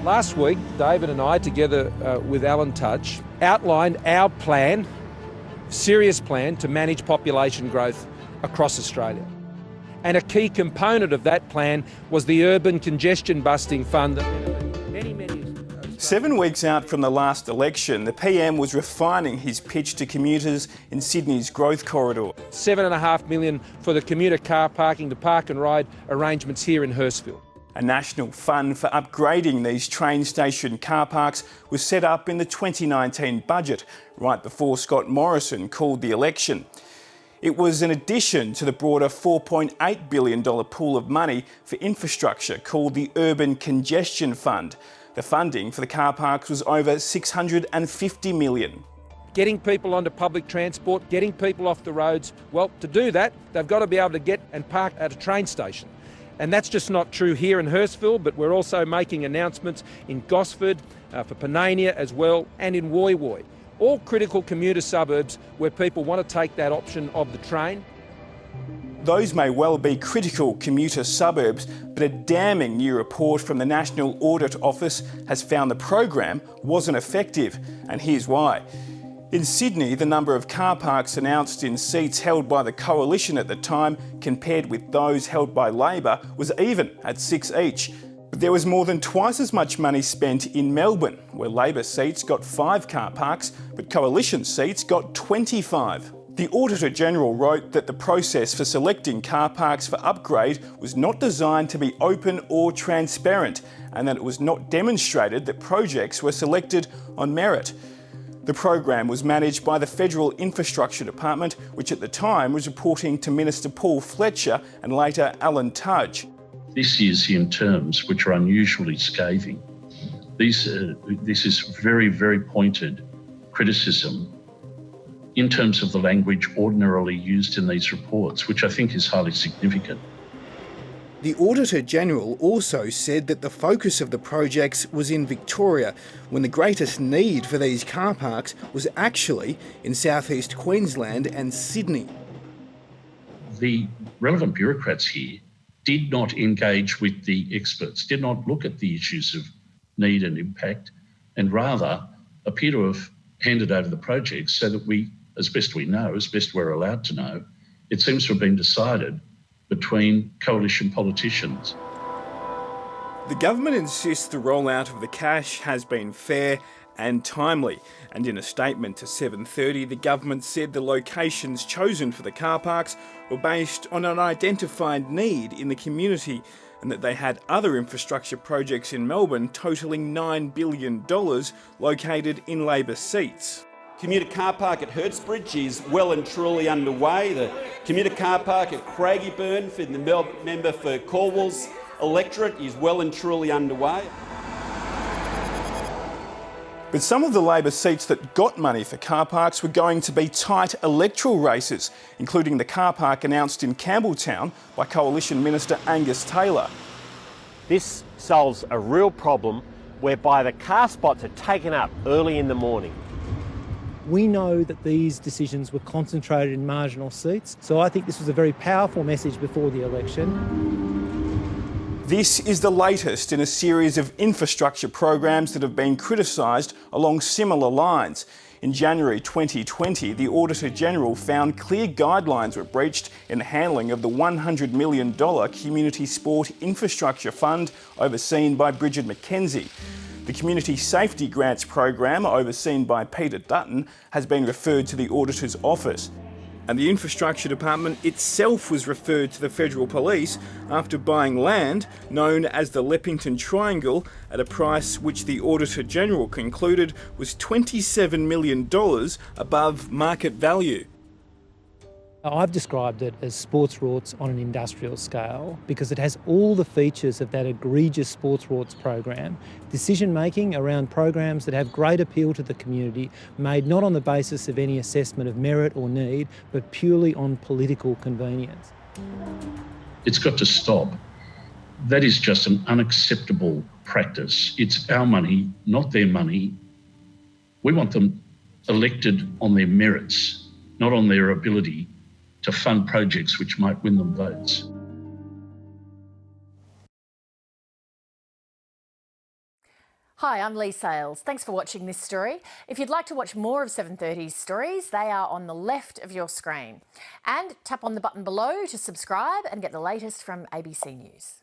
Last week, David and I, together with Alan Tudge, outlined our plan, serious plan, to manage population growth across Australia. And a key component of that plan was the Urban Congestion Busting Fund. 7 weeks out from the last election, the PM was refining his pitch to commuters in Sydney's growth corridor. $7.5 million for the commuter car parking to park and ride arrangements here in Hurstville. A national fund for upgrading these train station car parks was set up in the 2019 budget, right before Scott Morrison called the election. It was an addition to the broader $4.8 billion pool of money for infrastructure called the Urban Congestion Fund. The funding for the car parks was over $650 million. Getting people onto public transport, getting people off the roads, well, to do that, they've got to be able to get and park at a train station. And that's just not true here in Hurstville, but we're also making announcements in Gosford, for Panania as well, and in Woy Woy. All critical commuter suburbs where people want to take that option of the train. Those may well be critical commuter suburbs, but a damning new report from the National Audit Office has found the program wasn't effective, and here's why. In Sydney, the number of car parks announced in seats held by the Coalition at the time, compared with those held by Labor, was even at 6 each. But there was more than twice as much money spent in Melbourne, where Labor seats got 5 car parks, but Coalition seats got 25. The Auditor-General wrote that the process for selecting car parks for upgrade was not designed to be open or transparent, and that it was not demonstrated that projects were selected on merit. The program was managed by the Federal Infrastructure Department, which at the time was reporting to Minister Paul Fletcher and later Alan Tudge. This is in terms which are unusually scathing. This is very, very pointed criticism in terms of the language ordinarily used in these reports, which I think is highly significant. The Auditor-General also said that the focus of the projects was in Victoria, when the greatest need for these car parks was actually in southeast Queensland and Sydney. The relevant bureaucrats here did not engage with the experts, did not look at the issues of need and impact, and rather appear to have handed over the projects so that we, as best we know, as best we're allowed to know, it seems to have been decided between coalition politicians. The government insists the rollout of the cash has been fair and timely, and in a statement to 7:30, the government said the locations chosen for the car parks were based on an identified need in the community, and that they had other infrastructure projects in Melbourne totalling $9 billion located in Labor seats. Commuter car park at Hurstbridge is well and truly underway. The commuter car park at Craigieburn for the member for Cornwall's electorate is well and truly underway. But some of the Labor seats that got money for car parks were going to be tight electoral races, including the car park announced in Campbelltown by Coalition Minister Angus Taylor. This solves a real problem whereby the car spots are taken up early in the morning. We know that these decisions were concentrated in marginal seats, so I think this was a very powerful message before the election. This is the latest in a series of infrastructure programs that have been criticised along similar lines. In January 2020, the Auditor-General found clear guidelines were breached in the handling of the $100 million Community Sport Infrastructure Fund overseen by Bridget McKenzie. The Community Safety Grants program, overseen by Peter Dutton, has been referred to the Auditor's Office. And the Infrastructure Department itself was referred to the Federal Police after buying land known as the Leppington Triangle at a price which the Auditor-General concluded was $27 million above market value. I've described it as sports rorts on an industrial scale because it has all the features of that egregious sports rorts program. Decision making around programs that have great appeal to the community, made not on the basis of any assessment of merit or need, but purely on political convenience. It's got to stop. That is just an unacceptable practice. It's our money, not their money. We want them elected on their merits, not on their ability to fund projects which might win them votes. Hi, I'm Lee Sales. Thanks for watching this story. If you'd like to watch more of 7:30's stories, they are on the left of your screen. And tap on the button below to subscribe and get the latest from ABC News.